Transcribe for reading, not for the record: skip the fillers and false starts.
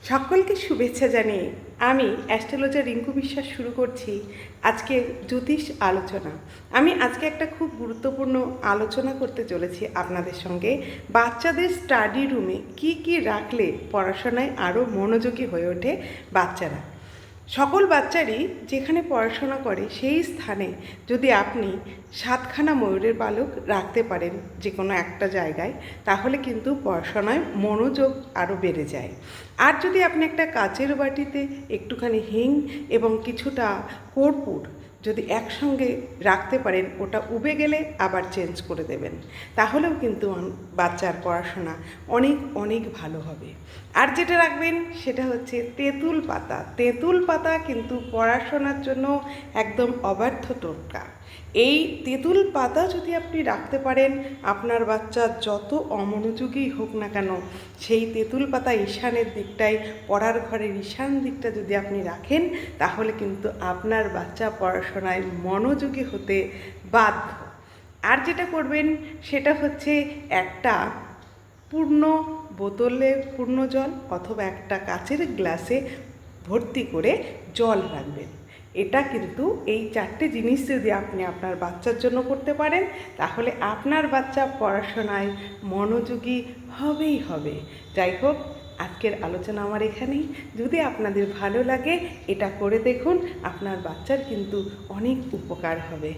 সকলকে শুভেচ্ছা জানিয়ে আমি অ্যাস্ট্রোলজার রিঙ্কু বিশ্বাস শুরু করছি আজকে জ্যোতিষ আলোচনা। আমি আজকে একটা খুব গুরুত্বপূর্ণ আলোচনা করতে চলেছি আপনাদের সঙ্গে। বাচ্চাদের স্টাডি রুমে কি কি রাখলে পড়াশোনায় আরও মনোযোগী হয়ে ওঠে বাচ্চারা। সকল বাচ্চারই যেখানে পড়াশোনা করে সেই স্থানে যদি আপনি 7খানা ময়ূরের পালক রাখতে পারেন যে কোনো একটা জায়গায়, তাহলে কিন্তু পড়াশোনায় মনোযোগ আরও বেড়ে যায়। আর যদি আপনি একটা কাচের বাটিতে একটুখানি হিং এবং কিছুটা কর্পূর যদি একসঙ্গে রাখতে পারেন, ওটা উবে গেলে আবার চেঞ্জ করে দেবেন, তাহলেও কিন্তু বাচ্চার পড়াশোনা অনেক অনেক ভালো হবে। আর যেটা রাখবেন সেটা হচ্ছে তেঁতুল পাতা। তেঁতুল পাতা কিন্তু পড়াশোনার জন্য একদম অব্যর্থ টোটকা। এই তেঁতুল পাতা যদি আপনি রাখতে পারেন, আপনার বাচ্চা যত অমনোযোগী হোক না কেন, সেই তেঁতুল পাতা ঈশানের দিকটায়, পড়ার ঘরের ঈশান দিকটা যদি আপনি রাখেন, তাহলে কিন্তু আপনার বাচ্চা পড়াশোনায় মনোযোগী হতে বাধ্য। আর যেটা করবেন সেটা হচ্ছে একটা পূর্ণ বোতলে পূর্ণ জল অথবা একটা কাচের গ্লাসে ভর্তি করে জল রাখবেন। এটা কিন্তু এই 4টে জিনিস যদি আপনি আপনার বাচ্চার জন্য করতে পারেন, তাহলে আপনার বাচ্চা পড়াশোনায় মনোযোগী হবেই হবে। যাই হোক, আজকের আলোচনা আমার এখানেই। যদি আপনাদের ভালো লাগে এটা করে দেখুন, আপনার বাচ্চার কিন্তু অনেক উপকার হবে।